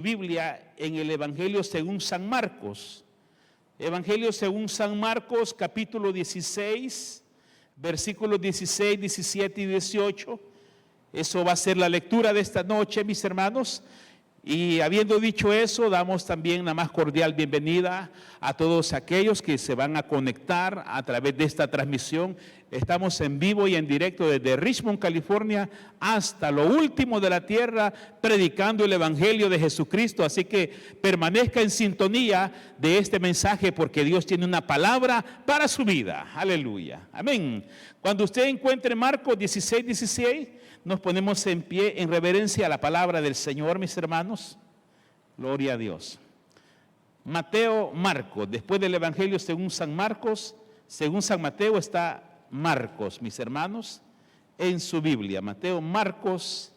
Biblia en el Evangelio según San Marcos. Evangelio según San Marcos, capítulo 16, versículos 16, 17 y 18. Eso va a ser la lectura de esta noche, mis hermanos. Y habiendo dicho eso, damos también la más cordial bienvenida a todos aquellos que se van a conectar a través de esta transmisión. Estamos en vivo y en directo desde Richmond, California, hasta lo último de la tierra, predicando el Evangelio de Jesucristo. Así que permanezca en sintonía de este mensaje, porque Dios tiene una palabra para su vida. Aleluya. Amén. Cuando usted encuentre Marcos 16, 16, nos ponemos en pie en reverencia a la palabra del Señor, mis hermanos. Gloria a Dios. Mateo, Marcos, después del Evangelio según San Marcos, según San Mateo está Marcos, mis hermanos, en su Biblia. Mateo, Marcos,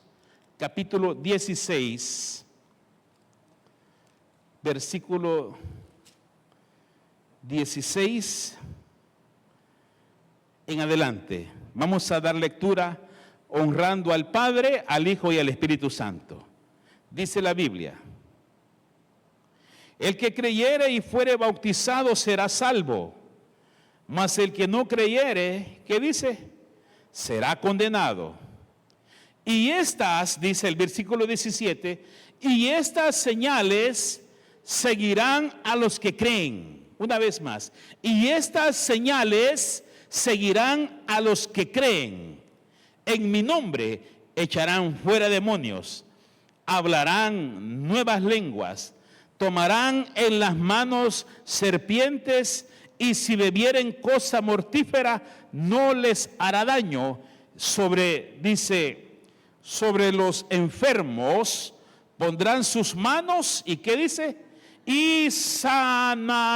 capítulo 16, versículo 16 en adelante. Vamos a dar lectura honrando al Padre, al Hijo y al Espíritu Santo. Dice la Biblia: el que creyere y fuere bautizado será salvo, mas el que no creyere, ¿qué dice? Será condenado. Y estas, dice el versículo 17, y estas señales seguirán a los que creen. Una vez más, y estas señales seguirán a los que creen. En mi nombre echarán fuera demonios, hablarán nuevas lenguas, tomarán en las manos serpientes, y si bebieren cosa mortífera no les hará daño. Dice, sobre los enfermos pondrán sus manos, ¿y qué dice? Y sanarán.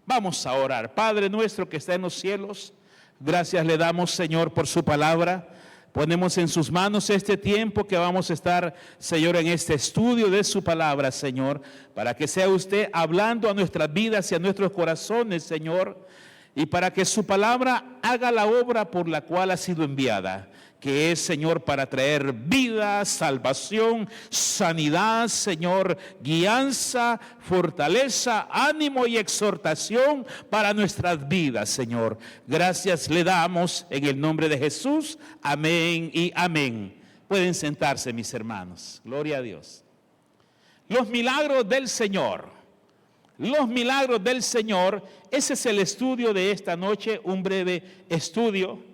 Vamos a orar. Padre nuestro que está en los cielos, gracias le damos, Señor, por su palabra. Ponemos en sus manos este tiempo que vamos a estar, Señor, en este estudio de su palabra, Señor, para que sea usted hablando a nuestras vidas y a nuestros corazones, Señor, y para que su palabra haga la obra por la cual ha sido enviada, que es, Señor, para traer vida, salvación, sanidad, Señor, guianza, fortaleza, ánimo y exhortación para nuestras vidas, Señor. Gracias le damos en el nombre de Jesús. Amén y amén. Pueden sentarse, mis hermanos. Gloria a Dios. Los milagros del Señor. Los milagros del Señor. Ese es el estudio de esta noche, un breve estudio.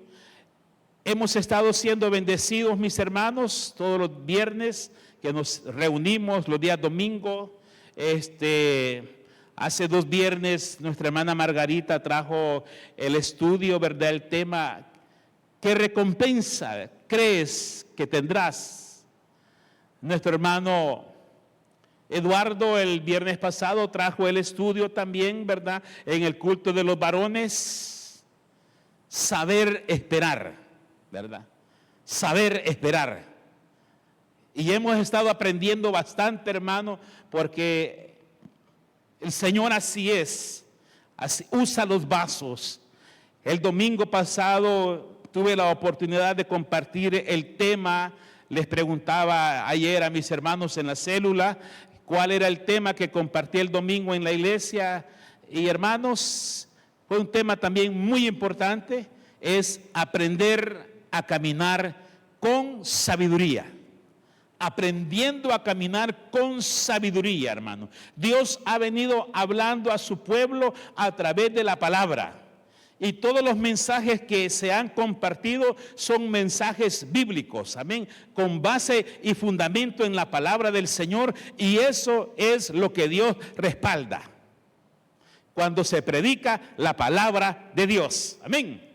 Hemos estado siendo bendecidos, mis hermanos, todos los viernes que nos reunimos, los días domingo. Hace 2 viernes nuestra hermana Margarita trajo el estudio, ¿verdad? El tema: ¿qué recompensa crees que tendrás? Nuestro hermano Eduardo el viernes pasado trajo el estudio también, ¿verdad? En el culto de los varones, saber esperar, ¿verdad? Saber esperar. Y hemos estado aprendiendo bastante, hermano, porque el Señor así es, así usa los vasos. El domingo pasado tuve la oportunidad de compartir el tema. Les preguntaba ayer a mis hermanos en la célula cuál era el tema que compartí el domingo en la iglesia. Y hermanos, fue un tema también muy importante, es aprender a caminar con sabiduría. Aprendiendo a caminar con sabiduría, hermano. Dios ha venido hablando a su pueblo a través de la palabra. Y todos los mensajes que se han compartido son mensajes bíblicos, amén, con base y fundamento en la palabra del Señor. Y eso es lo que Dios respalda cuando se predica la palabra de Dios, amén.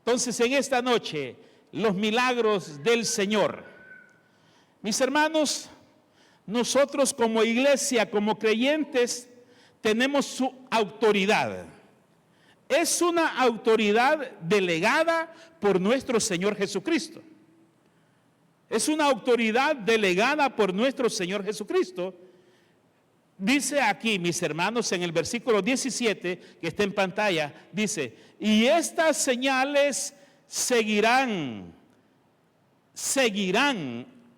Entonces, en esta noche, los milagros del Señor. Mis hermanos, nosotros como iglesia, como creyentes, tenemos su autoridad. Es una autoridad delegada por nuestro Señor Jesucristo. Es una autoridad delegada por nuestro Señor Jesucristo. Dice aquí, mis hermanos, en el versículo 17, que está en pantalla, dice: y estas señales seguirán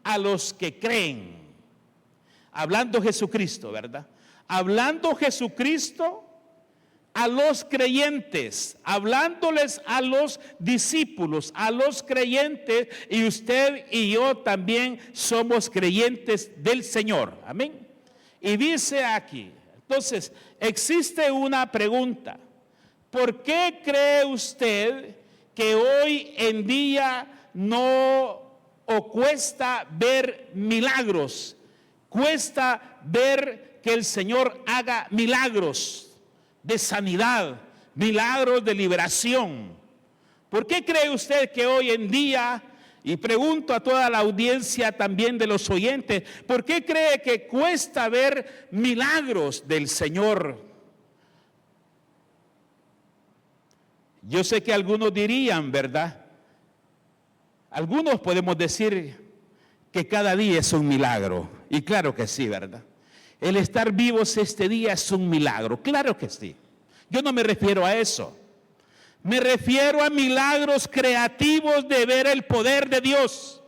a los que creen. hablando Jesucristo, ¿verdad? Hablando Jesucristo a los creyentes, hablándoles a los discípulos, a los creyentes, y usted y yo también somos creyentes del Señor. Amén. Y dice aquí, entonces, existe una pregunta. ¿Por qué cree usted que hoy en día no o cuesta ver milagros? Cuesta ver que el Señor haga milagros de sanidad, milagros de liberación. ¿Por qué cree usted que hoy en día, y pregunto a toda la audiencia también de los oyentes, ¿por qué cree que cuesta ver milagros del Señor? Yo sé que algunos dirían, ¿verdad? Algunos podemos decir que cada día es un milagro. Y claro que sí, ¿verdad? El estar vivos este día es un milagro. Claro que sí. Yo no me refiero a eso. Me refiero a milagros creativos de ver el poder de Dios.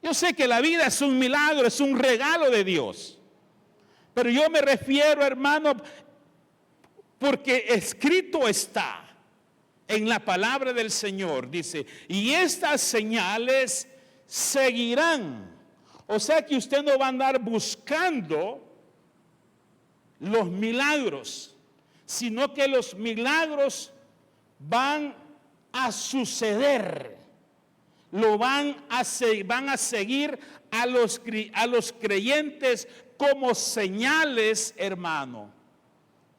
Yo sé que la vida es un milagro, es un regalo de Dios. Pero yo me refiero, hermano, porque escrito está en la palabra del Señor, dice, y estas señales seguirán. O sea que usted no va a andar buscando los milagros, sino que los milagros van a suceder. Van a seguir a los creyentes como señales, hermano,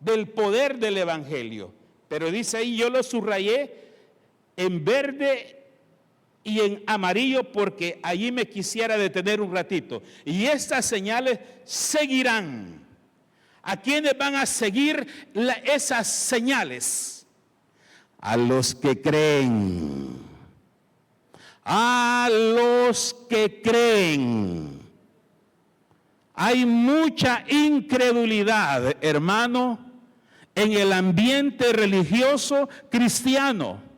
del poder del Evangelio. Pero dice ahí, yo lo subrayé en verde y en amarillo porque allí me quisiera detener un ratito. Y estas señales seguirán. ¿A quiénes van a seguir esas señales? A los que creen. A los que creen. Hay mucha incredulidad, hermano, en el ambiente religioso cristiano.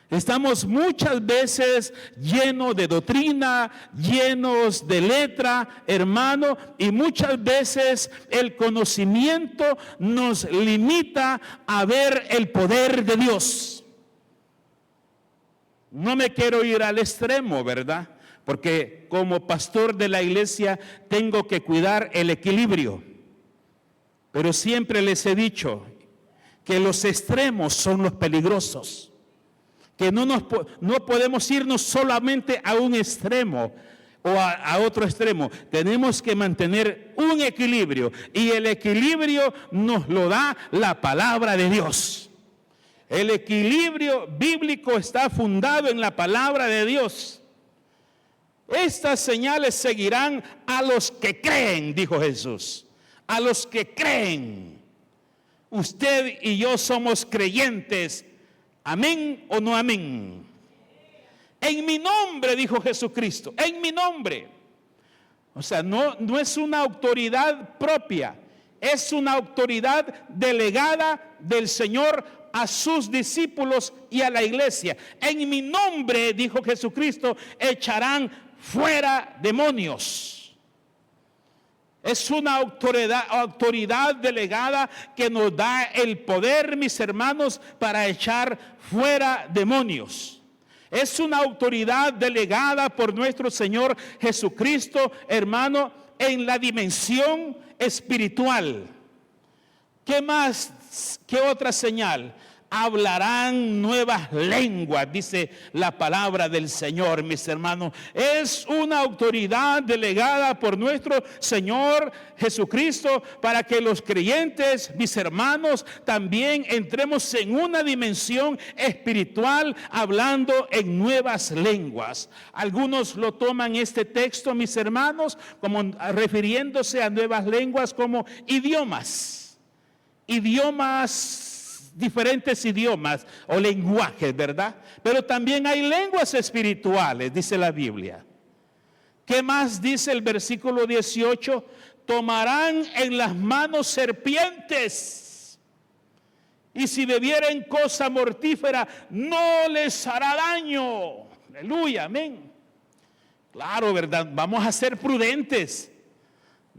Estamos muchas veces llenos de doctrina, llenos de letra, hermano, y muchas veces el conocimiento nos limita a ver el poder de Dios. No me quiero ir al extremo, ¿verdad? Porque como pastor de la iglesia tengo que cuidar el equilibrio. Pero siempre les he dicho que los extremos son los peligrosos. Que no podemos irnos solamente a un extremo o a otro extremo. Tenemos que mantener un equilibrio. Y el equilibrio nos lo da la palabra de Dios. El equilibrio bíblico está fundado en la palabra de Dios. Estas señales seguirán a los que creen, dijo Jesús. A los que creen. Usted y yo somos creyentes. ¿Amén o no amén? En mi nombre, dijo Jesucristo, en mi nombre. O sea, no es una autoridad propia, es una autoridad delegada del Señor a sus discípulos y a la iglesia. En mi nombre, dijo Jesucristo, echarán fuera demonios. Es una autoridad delegada que nos da el poder, mis hermanos, para echar fuera demonios. Es una autoridad delegada por nuestro Señor Jesucristo, hermano, en la dimensión espiritual. ¿Qué más? ¿Qué otra señal? Hablarán nuevas lenguas, dice la palabra del Señor, mis hermanos. Es una autoridad delegada por nuestro Señor Jesucristo para que los creyentes, mis hermanos, también entremos en una dimensión espiritual hablando en nuevas lenguas. Algunos lo toman este texto, mis hermanos, como refiriéndose a nuevas lenguas como idiomas. Diferentes idiomas o lenguajes, ¿verdad? Pero también hay lenguas espirituales, dice la Biblia. ¿Qué más dice el versículo 18? Tomarán en las manos serpientes, y si bebieren cosa mortífera, no les hará daño. Aleluya, amén. Claro, ¿verdad? Vamos a ser prudentes.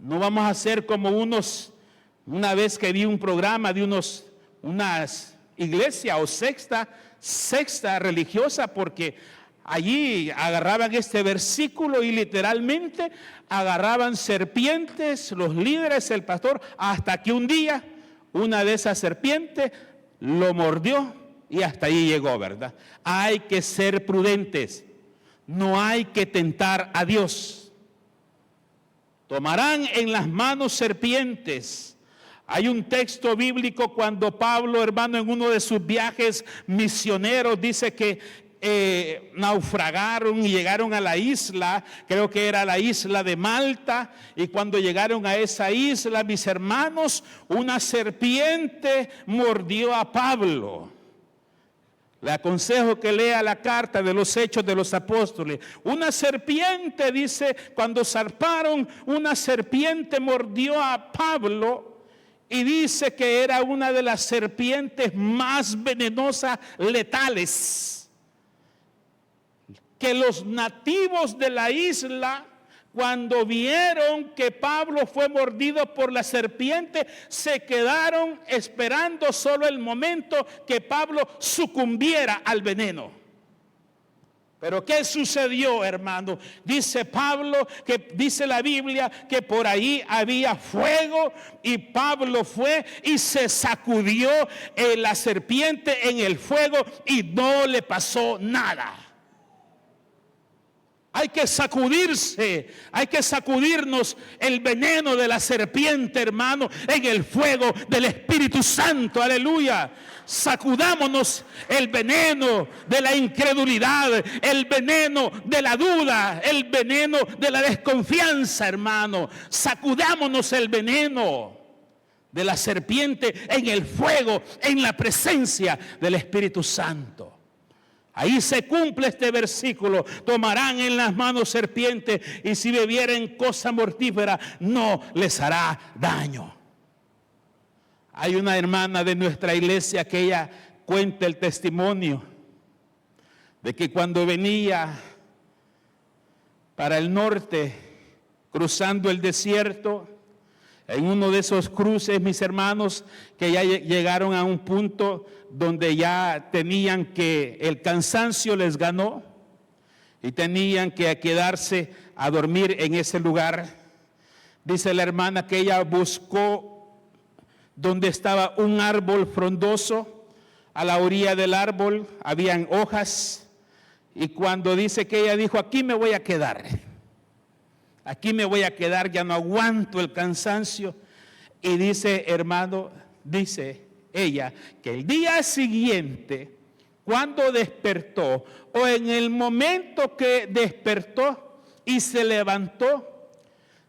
No vamos a ser como una vez que vi un programa de unas iglesias o secta religiosa, porque allí agarraban este versículo y literalmente agarraban serpientes, los líderes, el pastor, hasta que un día una de esas serpientes lo mordió y hasta ahí llegó, ¿verdad? Hay que ser prudentes, no hay que tentar a Dios. Tomarán en las manos serpientes. Hay un texto bíblico cuando Pablo, hermano, en uno de sus viajes misioneros, dice que naufragaron y llegaron a la isla, creo que era la isla de Malta, y cuando llegaron a esa isla, mis hermanos, una serpiente mordió a Pablo. Le aconsejo que lea la carta de los Hechos de los Apóstoles. Una serpiente, dice, cuando zarparon, una serpiente mordió a Pablo y dice que era una de las serpientes más venenosas, letales, que los nativos de la isla, cuando vieron que Pablo fue mordido por la serpiente, se quedaron esperando solo el momento que Pablo sucumbiera al veneno. Pero ¿qué sucedió, hermano? Dice Pablo, que dice la Biblia, que por ahí había fuego y Pablo fue y se sacudió la serpiente en el fuego y no le pasó nada. Hay que sacudirse, hay que sacudirnos el veneno de la serpiente, hermano, en el fuego del Espíritu Santo, aleluya. Sacudámonos el veneno de la incredulidad, el veneno de la duda, el veneno de la desconfianza, hermano. Sacudámonos el veneno de la serpiente en el fuego, en la presencia del Espíritu Santo. Ahí se cumple este versículo: tomarán en las manos serpientes y si bebieren cosa mortífera no les hará daño. Hay una hermana de nuestra iglesia que ella cuenta el testimonio de que cuando venía para el norte, cruzando el desierto, en uno de esos cruces, mis hermanos, que ya llegaron a un punto donde ya tenían que, el cansancio les ganó y tenían que quedarse a dormir en ese lugar. Dice la hermana que ella buscó donde estaba un árbol frondoso. A la orilla del árbol habían hojas, y cuando dice que ella dijo: aquí me voy a quedar. Aquí me voy a quedar, ya no aguanto el cansancio. Y dice, hermano, dice ella, que el día siguiente, cuando despertó, o en el momento que despertó y se levantó,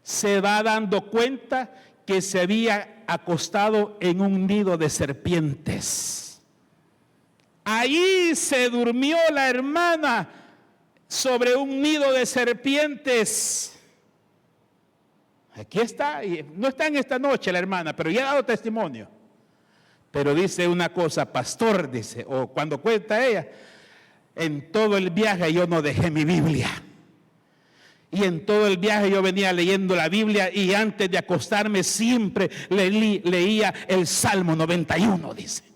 se va dando cuenta que se había acostado en un nido de serpientes. Ahí se durmió la hermana sobre un nido de serpientes. Aquí está, no está en esta noche la hermana, pero ya ha dado testimonio. Pero dice una cosa: pastor, dice, o cuando cuenta ella, en todo el viaje yo no dejé mi Biblia. Y en todo el viaje yo venía leyendo la Biblia, y antes de acostarme siempre leía el Salmo 91, dice.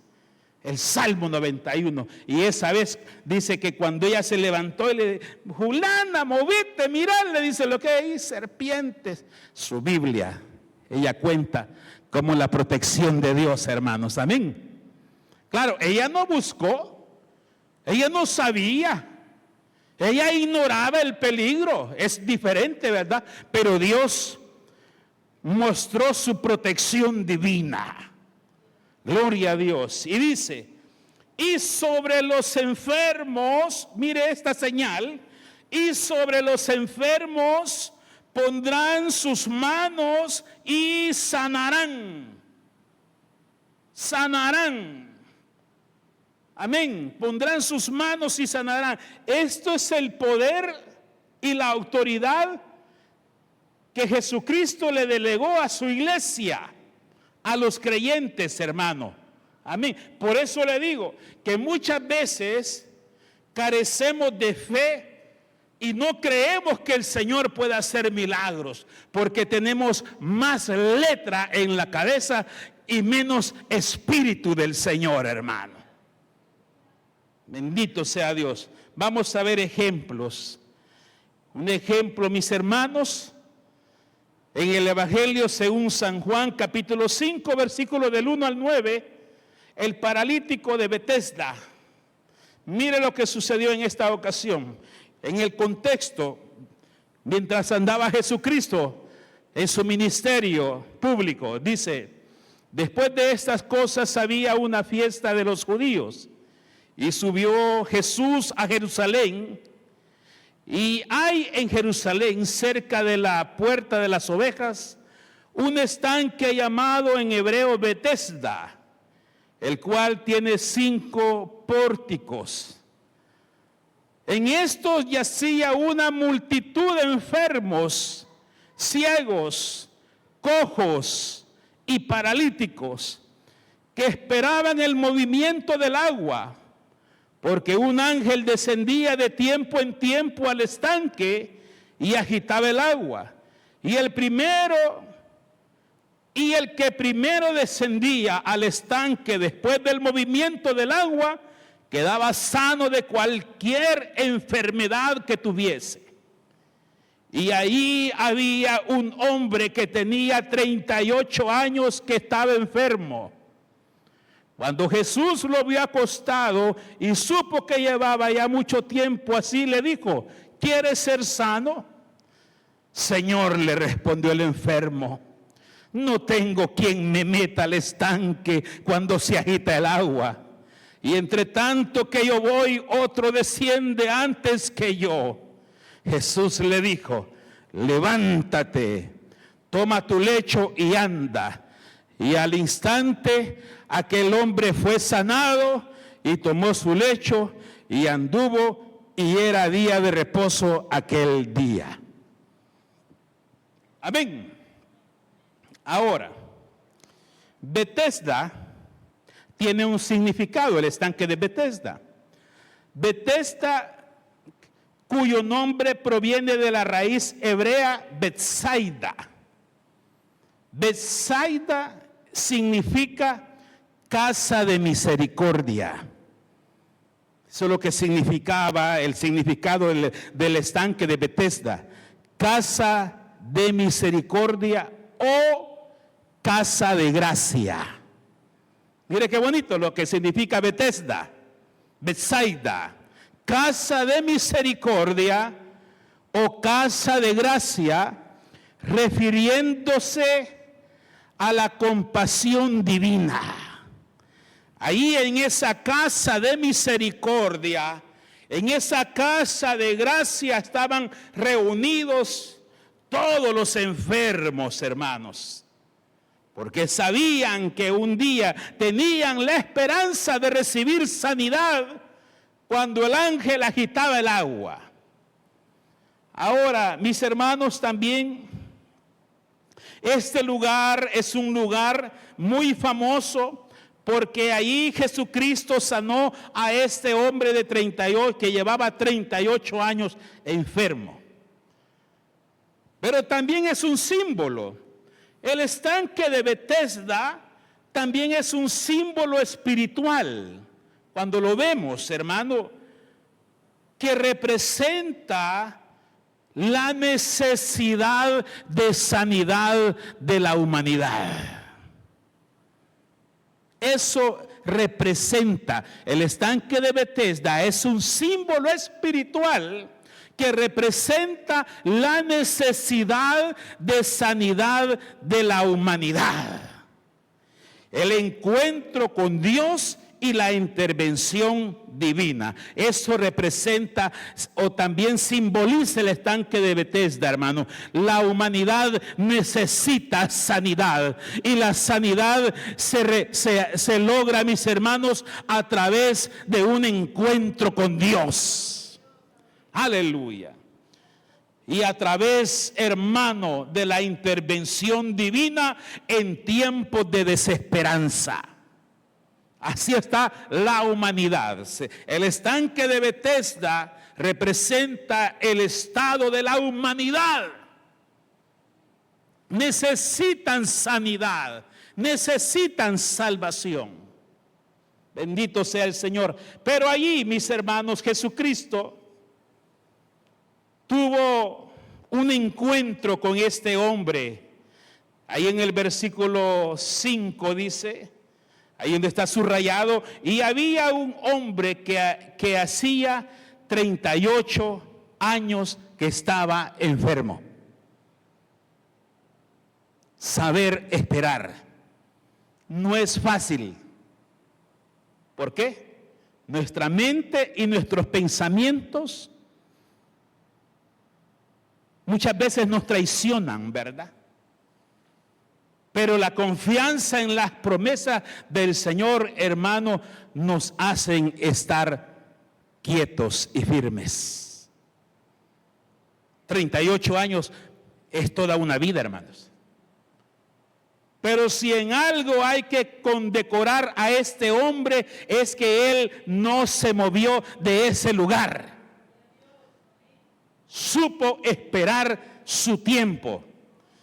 El Salmo 91. Y esa vez dice que cuando ella se levantó y le dijo: Julana, movite, mirad, le dice lo que hay, serpientes. Su Biblia, ella cuenta como la protección de Dios, hermanos, amén. Claro, ella no buscó, ella no sabía, ella ignoraba el peligro, es diferente, ¿verdad? Pero Dios mostró su protección divina. Gloria a Dios. Y dice: y sobre los enfermos, mire esta señal, y sobre los enfermos pondrán sus manos y sanarán. Sanarán. Amén. Pondrán sus manos y sanarán. Esto es el poder y la autoridad que Jesucristo le delegó a su iglesia, a los creyentes, hermano. Amén. Por eso le digo que muchas veces carecemos de fe Y no creemos que el Señor pueda hacer milagros, porque tenemos más letra en la cabeza y menos espíritu del Señor, hermano. Bendito sea Dios. Vamos a ver ejemplos. Un ejemplo, mis hermanos, en el Evangelio según San Juan, capítulo 5, versículos del 1 al 9, el paralítico de Betesda. Mire lo que sucedió en esta ocasión. En el contexto, mientras andaba Jesucristo en su ministerio público, dice: después de estas cosas había una fiesta de los judíos, y subió Jesús a Jerusalén, y hay en Jerusalén, cerca de la puerta de las ovejas, un estanque llamado en hebreo Betesda, el cual tiene 5 pórticos. En estos yacía una multitud de enfermos, ciegos, cojos y paralíticos, que esperaban el movimiento del agua, porque un ángel descendía de tiempo en tiempo al estanque y agitaba el agua. Y el que primero descendía al estanque después del movimiento del agua, quedaba sano de cualquier enfermedad que tuviese. Y ahí había un hombre que tenía 38 años que estaba enfermo. Cuando Jesús lo vio acostado y supo que llevaba ya mucho tiempo así, le dijo: ¿quieres ser sano? Señor, le respondió el enfermo, no tengo quien me meta al estanque cuando se agita el agua. Y entre tanto que yo voy, otro desciende antes que yo. Jesús le dijo: levántate, toma tu lecho y anda. Y al instante aquel hombre fue sanado y tomó su lecho y anduvo, y era día de reposo aquel día. Amén. Ahora, Betesda tiene un significado, el estanque de Betesda. Betesda, cuyo nombre proviene de la raíz hebrea Betsaida. Betsaida significa casa de misericordia. Eso es lo que significaba el significado del estanque de Betesda. Casa de misericordia o casa de gracia. Mire qué bonito lo que significa Betesda, Betsaida, casa de misericordia o casa de gracia, refiriéndose a la compasión divina. Ahí en esa casa de misericordia, en esa casa de gracia estaban reunidos todos los enfermos, hermanos, porque sabían que un día tenían la esperanza de recibir sanidad cuando el ángel agitaba el agua. Ahora, mis hermanos, también este lugar es un lugar muy famoso, porque ahí Jesucristo sanó a este hombre de 38, que llevaba 38 años enfermo. Pero también es un símbolo. El estanque de Betesda también es un símbolo espiritual. Cuando lo vemos, hermano, que representa la necesidad de sanidad de la humanidad. Eso representa, el estanque de Betesda es un símbolo espiritual que representa la necesidad de sanidad de la humanidad. El encuentro con Dios y la intervención divina. Eso representa o también simboliza el estanque de Betesda, hermano. La humanidad necesita sanidad, y la sanidad se logra, mis hermanos, a través de un encuentro con Dios. Aleluya. Y a través, hermano, de la intervención divina en tiempos de desesperanza. Así está la humanidad. El estanque de Betesda representa el estado de la humanidad. Necesitan sanidad, necesitan salvación. Bendito sea el Señor. Pero allí, mis hermanos, Jesucristo tuvo un encuentro con este hombre. Ahí en el versículo 5 dice, ahí donde está subrayado, y había un hombre que hacía 38 años que estaba enfermo. Saber esperar no es fácil. ¿Por qué? Nuestra mente y nuestros pensamientos muchas veces nos traicionan, ¿verdad? Pero la confianza en las promesas del Señor, hermano, nos hacen estar quietos y firmes. 38 años es toda una vida, hermanos. Pero si en algo hay que condecorar a este hombre, es que él no se movió de ese lugar. Supo esperar su tiempo.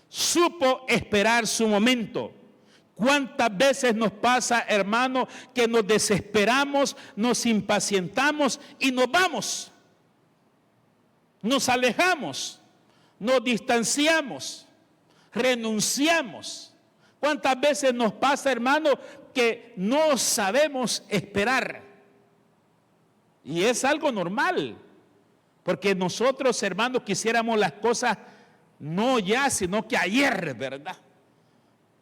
Supo esperar su momento. ¿Cuántas veces nos pasa, hermano, que nos desesperamos, nos impacientamos y nos vamos? Nos alejamos, nos distanciamos, renunciamos. ¿Cuántas veces nos pasa, hermano, que no sabemos esperar? Y es algo normal, porque nosotros, hermanos, quisiéramos las cosas no ya, sino que ayer, ¿verdad?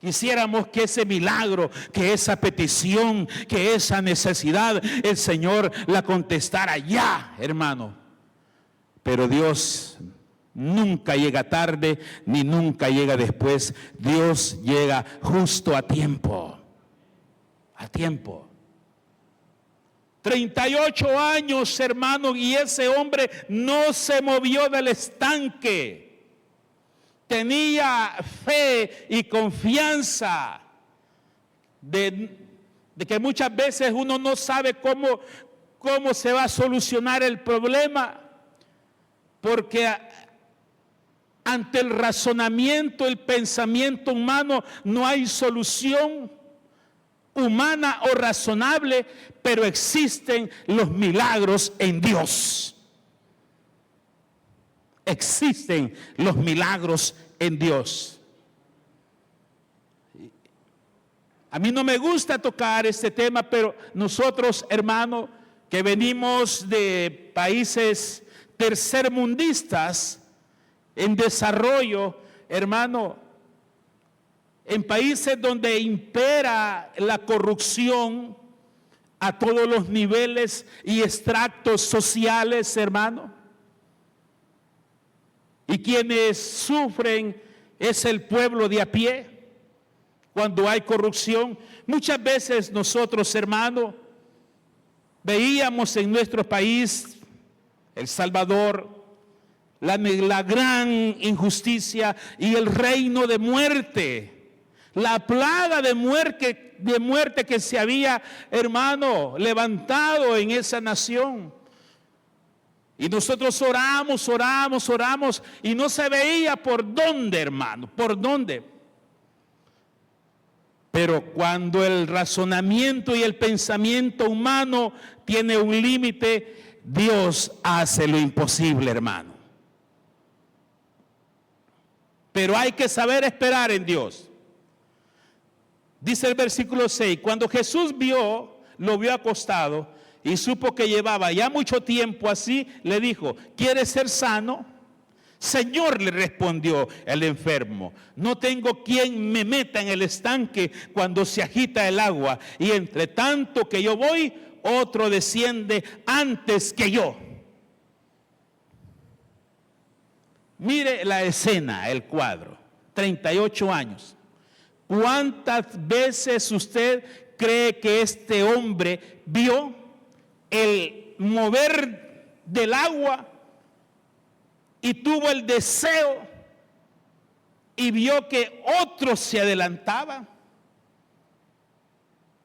Quisiéramos que ese milagro, que esa petición, que esa necesidad, el Señor la contestara ya, hermano. Pero Dios nunca llega tarde, ni nunca llega después. Dios llega justo a tiempo. A tiempo. 38 años, hermano, y ese hombre no se movió del estanque. Tenía fe y confianza de que muchas veces uno no sabe cómo se va a solucionar el problema, porque ante el razonamiento, el pensamiento humano, no hay solución humana o razonable, pero existen los milagros en Dios. Existen los milagros en Dios. A mí no me gusta tocar este tema, pero nosotros, hermano, que venimos de países tercermundistas, en desarrollo, hermano, en países donde impera la corrupción a todos los niveles y extractos sociales, hermano. Y quienes sufren es el pueblo de a pie cuando hay corrupción. Muchas veces nosotros, hermano, veíamos en nuestro país, El Salvador, la gran injusticia y el reino de muerte, la plaga de muerte que se había, hermano, levantado en esa nación. Y nosotros oramos y no se veía por dónde, hermano, por dónde. Pero cuando el razonamiento y el pensamiento humano tiene un límite, Dios hace lo imposible, hermano. Pero hay que saber esperar en Dios. Dice el versículo 6, cuando Jesús lo vio acostado y supo que llevaba ya mucho tiempo así, le dijo, ¿quieres ser sano? Señor, le respondió el enfermo, no tengo quien me meta en el estanque cuando se agita el agua, y entre tanto que yo voy, otro desciende antes que yo. Mire la escena, el cuadro, 38 años. ¿Cuántas veces usted cree que este hombre vio el mover del agua y tuvo el deseo y vio que otro se adelantaba?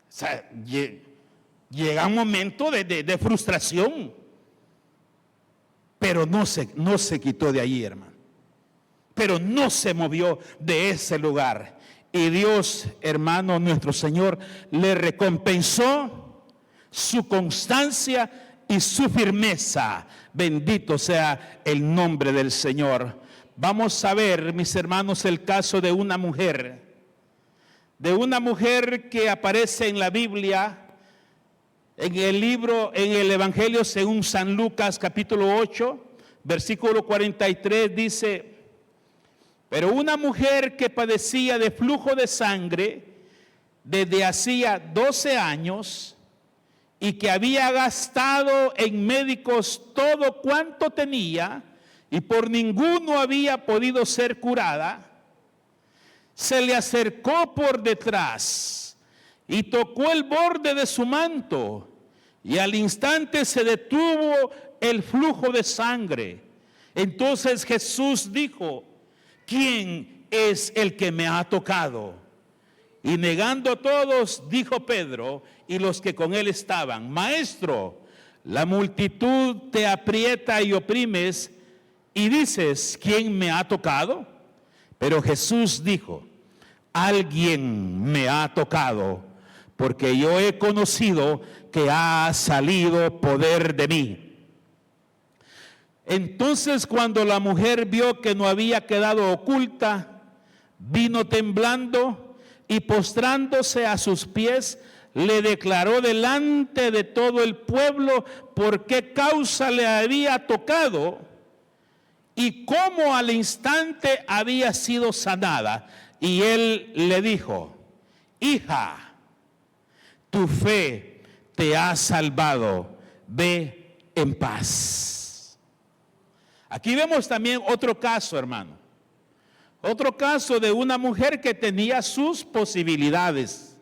O sea, llega un momento de frustración. pero no se quitó de allí, hermano. Pero no se movió de ese lugar. Y Dios, hermano, nuestro Señor, le recompensó su constancia y su firmeza. Bendito sea el nombre del Señor. Vamos a ver, mis hermanos, el caso de una mujer que aparece en la Biblia, en el Evangelio según San Lucas, capítulo 8, versículo 43, dice: pero una mujer que padecía de flujo de sangre desde hacía 12 años y que había gastado en médicos todo cuanto tenía y por ninguno había podido ser curada, se le acercó por detrás y tocó el borde de su manto, y al instante se detuvo el flujo de sangre. Entonces Jesús dijo: ¿quién es el que me ha tocado? Y negando a todos, dijo Pedro y los que con él estaban: Maestro, la multitud te aprieta y oprimes, y dices: ¿quién me ha tocado? Pero Jesús dijo: alguien me ha tocado, porque yo he conocido que ha salido poder de mí. Entonces, cuando la mujer vio que no había quedado oculta, vino temblando y postrándose a sus pies, le declaró delante de todo el pueblo por qué causa le había tocado y cómo al instante había sido sanada. Y él le dijo: hija, tu fe te ha salvado, ve en paz. Aquí vemos también otro caso, hermano. Otro caso de una mujer que tenía sus posibilidades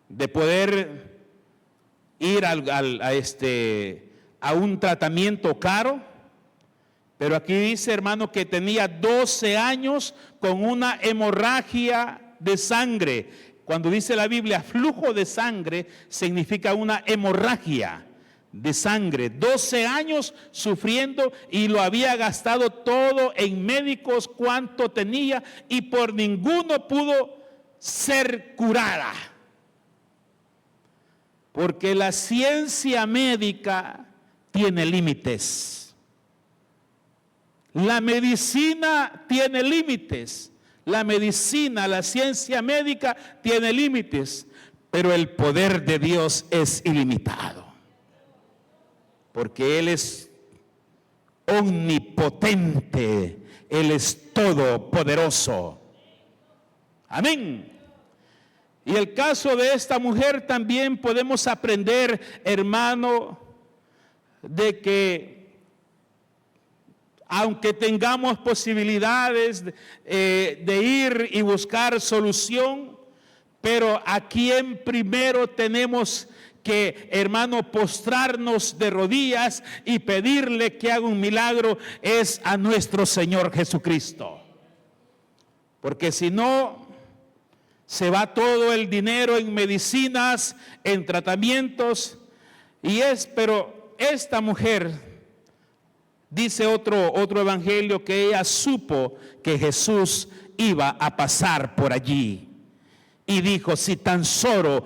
de poder ir a un tratamiento caro. Pero aquí dice, hermano, que tenía 12 años con una hemorragia de sangre. Cuando dice la Biblia flujo de sangre, significa una hemorragia de sangre. 12 años sufriendo y lo había gastado todo en médicos cuanto tenía y por ninguno pudo ser curada. Porque la ciencia médica tiene límites. La medicina tiene límites. La medicina, la ciencia médica tiene límites. Pero el poder de Dios es ilimitado. Porque Él es omnipotente. Él es todopoderoso. Amén. Y el caso de esta mujer también podemos aprender, hermano, de que aunque tengamos posibilidades de ir y buscar solución, pero a quien primero tenemos que, hermano, postrarnos de rodillas y pedirle que haga un milagro es a nuestro Señor Jesucristo. Porque si no, se va todo el dinero en medicinas, en tratamientos, pero esta mujer, dice otro evangelio, que ella supo que Jesús iba a pasar por allí. Y dijo: si tan solo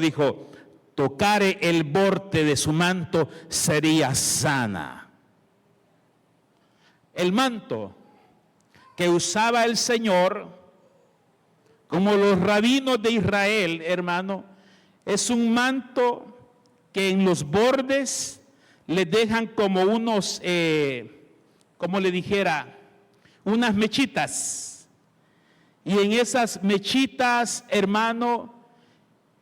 dijo, tocare el borde de su manto, sería sana. El manto que usaba el Señor, como los rabinos de Israel, hermano, es un manto que en los bordes le dejan como unos, como le dijera, unas mechitas. Y en esas mechitas, hermano,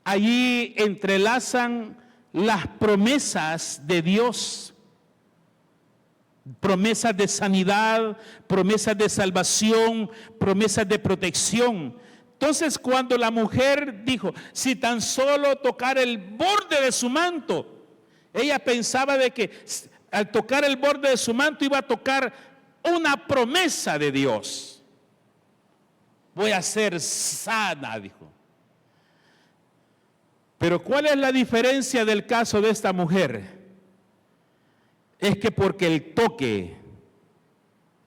allí entrelazan las promesas de Dios. Promesas de sanidad, promesas de salvación, promesas de protección. Entonces, cuando la mujer dijo: si tan solo tocar el borde de su manto, ella pensaba de que al tocar el borde de su manto iba a tocar una promesa de Dios. Voy a ser sana, dijo. Pero ¿cuál es la diferencia del caso de esta mujer? es que porque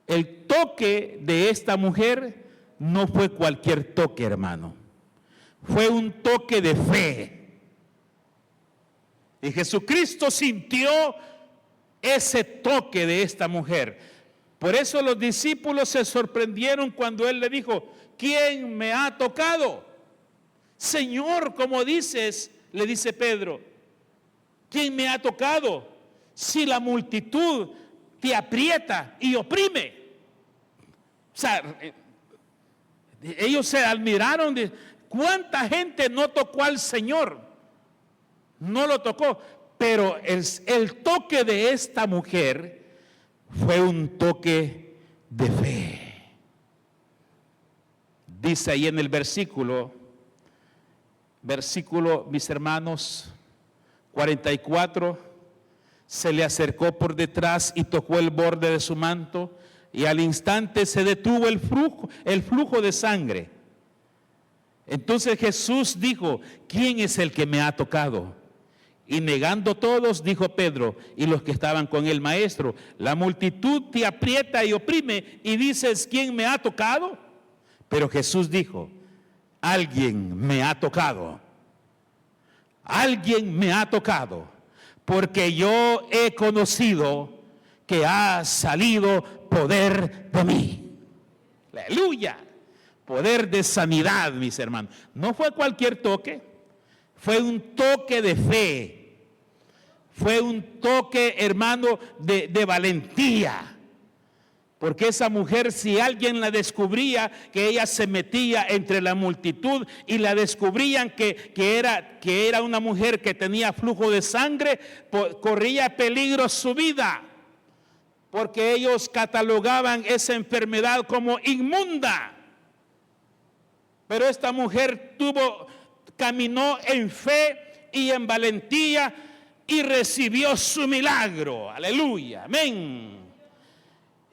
el toque de esta mujer no fue cualquier toque, hermano. Fue un toque de fe. Y Jesucristo sintió ese toque de esta mujer. Por eso los discípulos se sorprendieron cuando Él le dijo: ¿quién me ha tocado? Señor, como dices, le dice Pedro, ¿quién me ha tocado? Si la multitud te aprieta y oprime. O sea, ellos se admiraron de cuánta gente no tocó al Señor. No lo tocó, pero el toque de esta mujer fue un toque de fe. Dice ahí en el versículo, mis hermanos, 44, se le acercó por detrás y tocó el borde de su manto, y al instante se detuvo el flujo de sangre. Entonces Jesús dijo: ¿quién es el que me ha tocado? Y negando todos, dijo Pedro y los que estaban con él: Maestro, la multitud te aprieta y oprime y dices: ¿quién me ha tocado? Pero Jesús dijo: alguien me ha tocado. Alguien me ha tocado, porque yo he conocido que ha salido poder de mí. Aleluya. Poder de sanidad, mis hermanos. No fue cualquier toque, fue un toque de fe. Fue un toque, hermano, de valentía. Porque esa mujer, si alguien la descubría, que ella se metía entre la multitud y la descubrían que era una mujer que tenía flujo de sangre, corría peligro su vida. Porque ellos catalogaban esa enfermedad como inmunda. Pero esta mujer caminó en fe y en valentía y recibió su milagro. Aleluya, amén.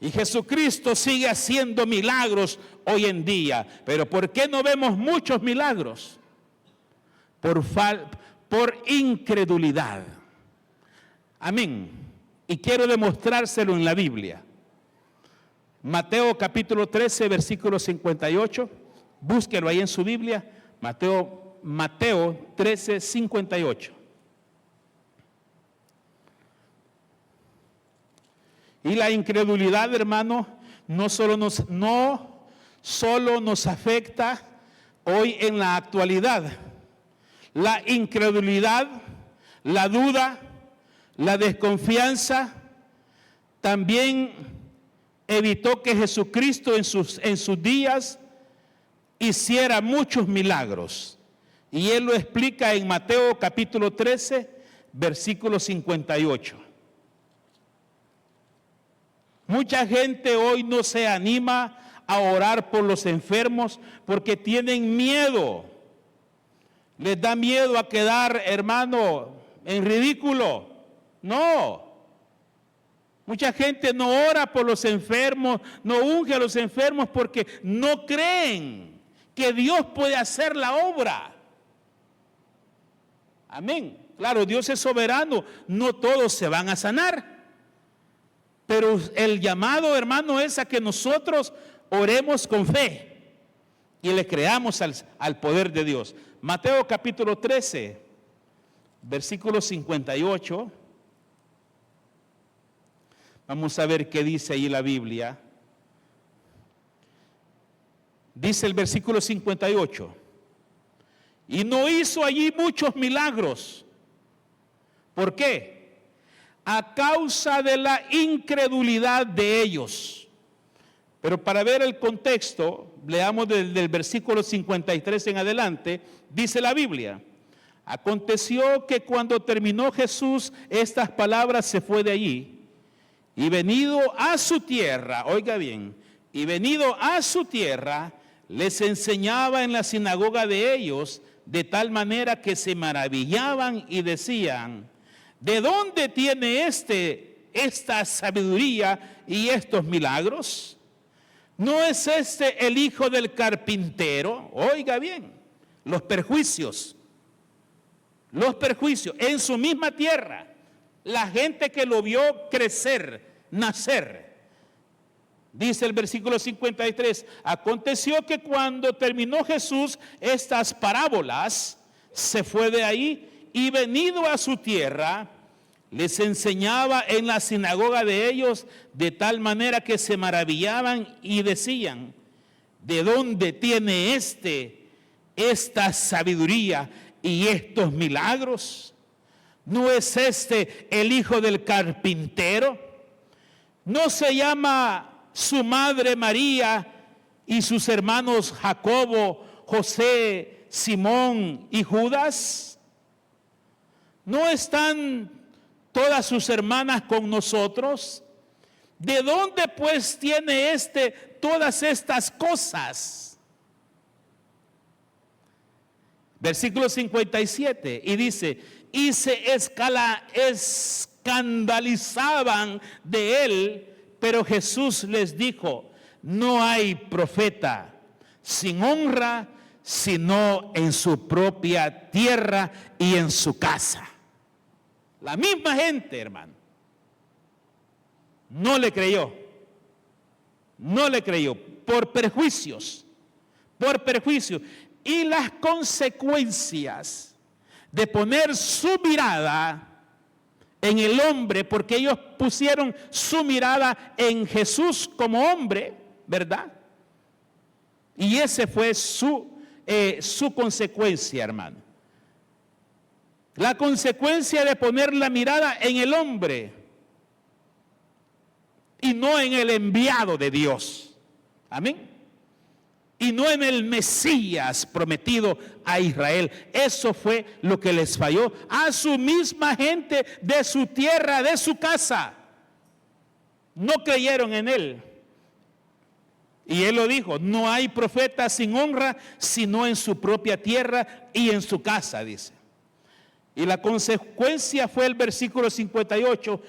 Y Jesucristo sigue haciendo milagros hoy en día. Pero ¿por qué no vemos muchos milagros? Por incredulidad. Amén. Y quiero demostrárselo en la Biblia. Mateo capítulo 13, versículo 58. Búsquelo ahí en su Biblia. Mateo 13, 58. Y la incredulidad, hermano, no solo nos afecta hoy en la actualidad. La incredulidad, la duda, la desconfianza también evitó que Jesucristo en sus días hiciera muchos milagros. Y Él lo explica en Mateo capítulo 13, versículo 58. Mucha gente hoy no se anima a orar por los enfermos porque tienen miedo. Les da miedo a quedar, hermano, en ridículo. No. Mucha gente no ora por los enfermos, no unge a los enfermos porque no creen que Dios puede hacer la obra. Amén. Claro, Dios es soberano, no todos se van a sanar. Pero el llamado, hermano, es a que nosotros oremos con fe y le creamos al poder de Dios. Mateo capítulo 13, versículo 58. Vamos a ver qué dice ahí la Biblia. Dice el versículo 58. Y no hizo allí muchos milagros. ¿Por qué? A causa de la incredulidad de ellos. Pero para ver el contexto, leamos del versículo 53 en adelante, dice la Biblia: aconteció que cuando terminó Jesús estas palabras, se fue de allí, y venido a su tierra, oiga bien, y venido a su tierra, les enseñaba en la sinagoga de ellos, de tal manera que se maravillaban y decían: ¿de dónde tiene esta sabiduría y estos milagros? ¿No es este el hijo del carpintero? Oiga bien, los perjuicios en su misma tierra. La gente que lo vio crecer, nacer. Dice el versículo 53, aconteció que cuando terminó Jesús estas parábolas, se fue de ahí y venido a su tierra, les enseñaba en la sinagoga de ellos de tal manera que se maravillaban y decían, ¿de dónde tiene esta sabiduría y estos milagros? ¿No es este el hijo del carpintero? ¿No se llama su madre María y sus hermanos Jacobo, José, Simón y Judas? ¿No están todas sus hermanas con nosotros? ¿De dónde pues tiene todas estas cosas? Versículo 57, y dice, y se escandalizaban de él, pero Jesús les dijo, no hay profeta sin honra, sino en su propia tierra y en su casa. La misma gente, hermano, no le creyó por perjuicios, y las consecuencias de poner su mirada en el hombre, porque ellos pusieron su mirada en Jesús como hombre, ¿verdad? Y ese fue su consecuencia, hermano. La consecuencia de poner la mirada en el hombre y no en el enviado de Dios. Amén. Y no en el Mesías prometido a Israel. Eso fue lo que les falló a su misma gente de su tierra, de su casa. No creyeron en él. Y él lo dijo, no hay profeta sin honra, sino en su propia tierra y en su casa, dice. Y la consecuencia fue el versículo 58,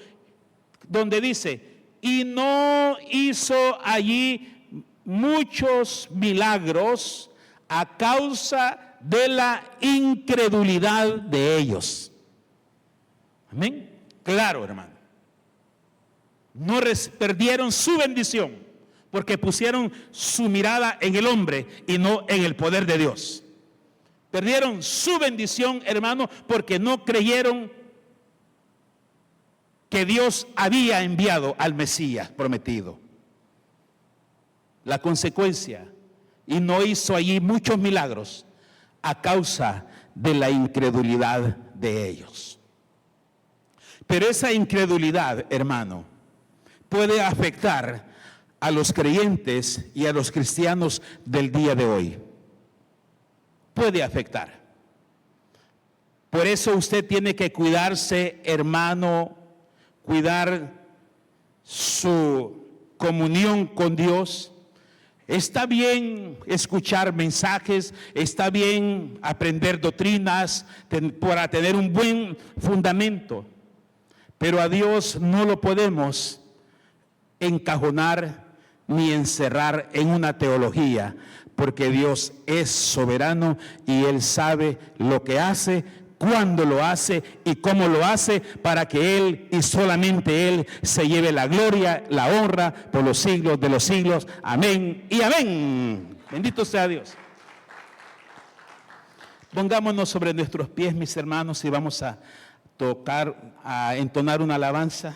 donde dice, y no hizo allí muchos milagros a causa de la incredulidad de ellos. Amén. Claro, hermano. No perdieron su bendición porque pusieron su mirada en el hombre y no en el poder de Dios. Perdieron su bendición, hermano, porque no creyeron que Dios había enviado al Mesías prometido. La consecuencia, y no hizo allí muchos milagros a causa de la incredulidad de ellos. Pero esa incredulidad, hermano, puede afectar a los creyentes y a los cristianos del día de hoy. Puede afectar. Por eso usted tiene que cuidarse, hermano, cuidar su comunión con Dios. Está bien escuchar mensajes, está bien aprender doctrinas para tener un buen fundamento, pero a Dios no lo podemos encajonar ni encerrar en una teología, porque Dios es soberano y Él sabe lo que hace, cuándo lo hace y cómo lo hace, para que Él y solamente Él se lleve la gloria, la honra por los siglos de los siglos. Amén y amén. Bendito sea Dios. Pongámonos sobre nuestros pies, mis hermanos, y vamos a entonar una alabanza.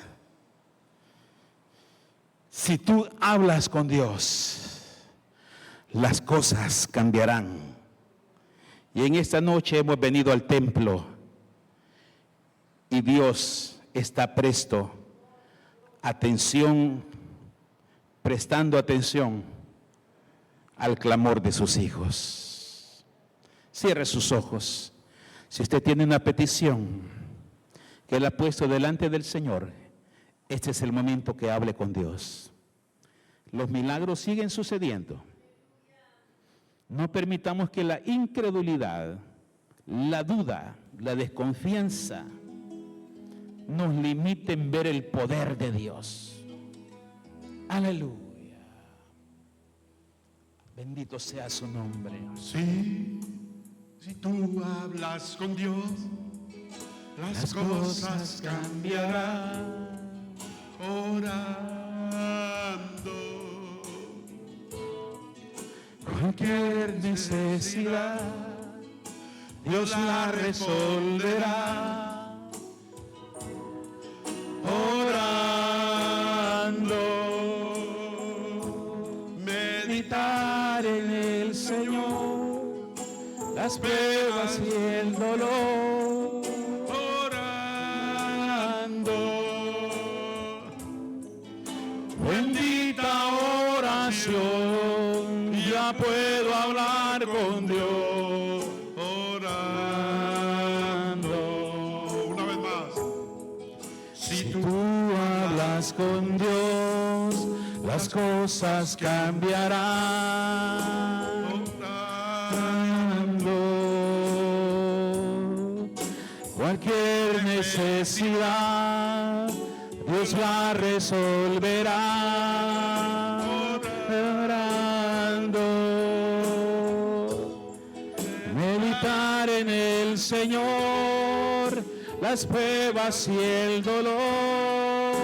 Si tú hablas con Dios, las cosas cambiarán. Y en esta noche hemos venido al templo y Dios está prestando atención al clamor de sus hijos. Cierre sus ojos. Si usted tiene una petición que Él ha puesto delante del Señor, este es el momento que hable con Dios. Los milagros siguen sucediendo. No permitamos que la incredulidad, la duda, la desconfianza nos limiten ver el poder de Dios. Aleluya. Bendito sea su nombre. Sí, si tú hablas con Dios, las cosas cambiarán. Orando, Cualquier necesidad, Dios la resolverá. Orando, meditar en el Señor, las pruebas y el dolor. orando, Bendita oración, ya puedo hablar con Dios. orando. Una vez más. Si tú hablas con Dios, las cosas cambiarán. Orando, Cualquier necesidad, Dios la resolverá. Orando, meditar en el Señor, las pruebas y el dolor.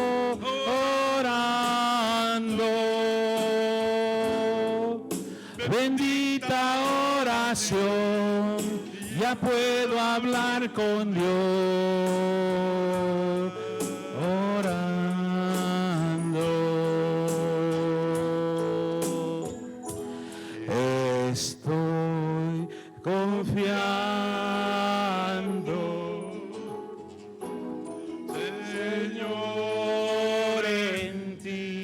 Orando, bendita oración, ya puedo hablar con Dios. Orando, estoy confiando, Señor, en ti.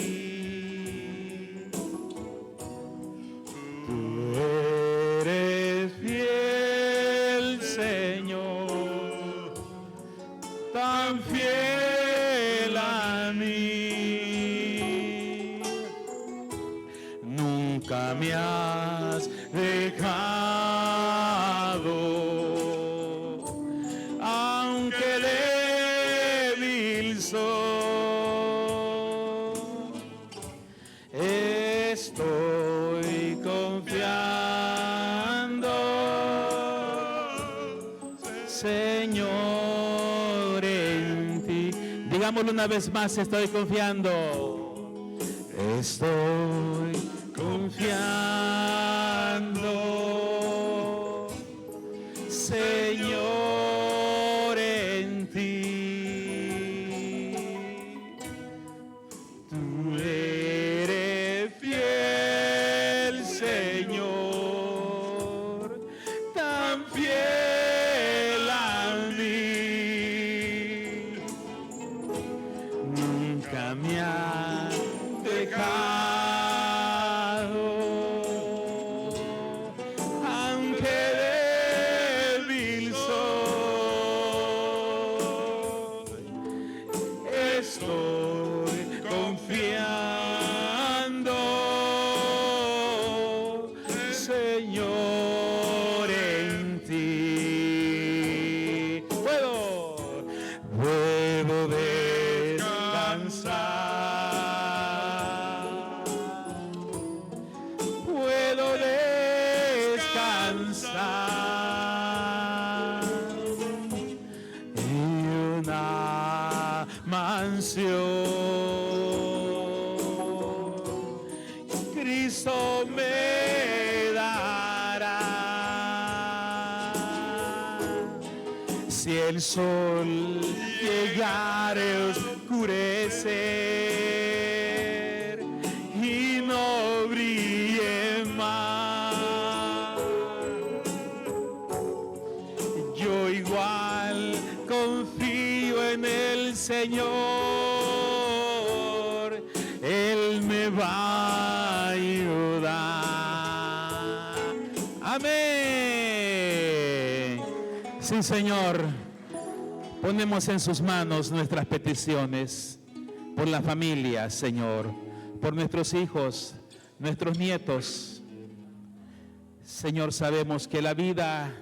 Tú eres fiel, Señor, tan fiel a mí. Nunca me has dejado, aunque débil soy. Estoy confiando, Señor, en ti. Digámoslo una vez más, estoy confiando. Estoy confiando, Señor, en ti. Tú eres fiel, Señor, tan fiel a mí. Nunca me has dejado, aunque débil soy. Estoy confiando, Señor, en ti. Puedo descansar, puedo descansar en una mansión. Cristo me dará. Si el sol llegare a oscurecer y no brille más, yo igual confío en el Señor, Él me va a ayudar. Amén. Sí, Señor, ponemos en sus manos nuestras peticiones por la familia, Señor, por nuestros hijos, nuestros nietos. Señor, sabemos que la vida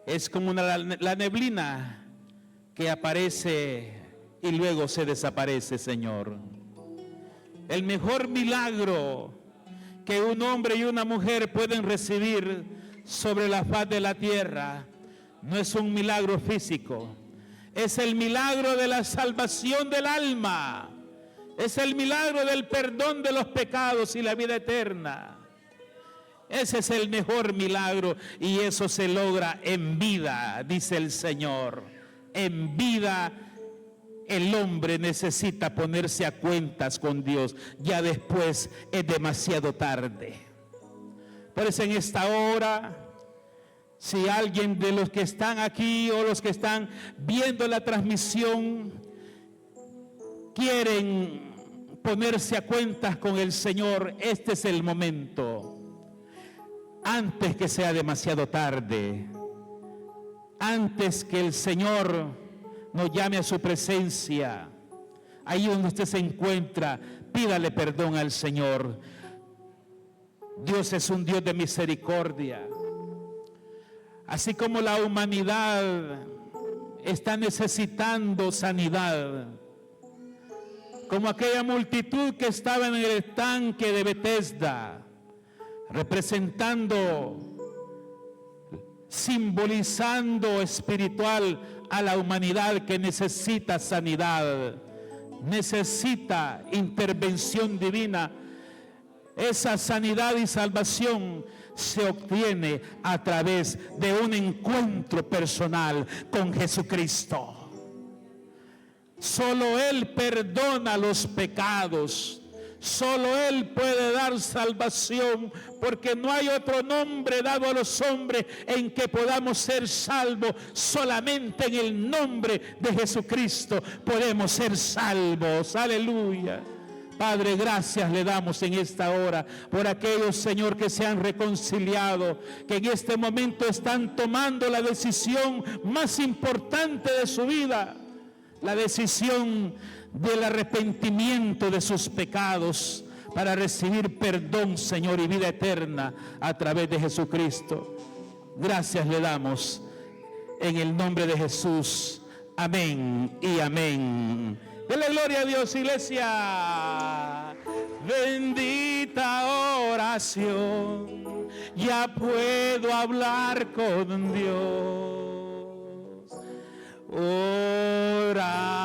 es como la neblina que aparece y luego se desaparece, Señor. El mejor milagro que un hombre y una mujer pueden recibir sobre la faz de la tierra no es un milagro físico, Es el milagro de la salvación del alma. Es el milagro del perdón de los pecados y la vida eterna. Ese es el mejor milagro y eso se logra en vida, dice el Señor. En vida el hombre necesita ponerse a cuentas con Dios. Ya después es demasiado tarde. Por eso en esta hora, si alguien de los que están aquí o los que están viendo la transmisión quieren ponerse a cuentas con el Señor, este es el momento. Antes que sea demasiado tarde, antes que el Señor nos llame a su presencia, ahí donde usted se encuentra, pídale perdón al Señor. Dios es un Dios de misericordia. Así como la humanidad está necesitando sanidad, como aquella multitud que estaba en el estanque de Betesda, representando, simbolizando espiritual a la humanidad que necesita sanidad, necesita intervención divina. Esa sanidad y salvación se obtiene a través de un encuentro personal con Jesucristo. Solo Él perdona los pecados. Solo Él puede dar salvación, porque no hay otro nombre dado a los hombres en que podamos ser salvos. Solamente en el nombre de Jesucristo podemos ser salvos. Aleluya. Padre, gracias le damos en esta hora por aquellos, Señor, que se han reconciliado, que en este momento están tomando la decisión más importante de su vida, la decisión del arrepentimiento de sus pecados para recibir perdón, Señor, y vida eterna a través de Jesucristo. Gracias le damos en el nombre de Jesús. Amén y amén. Dele gloria a Dios, iglesia. Bendita oración, ya puedo hablar con Dios. Orar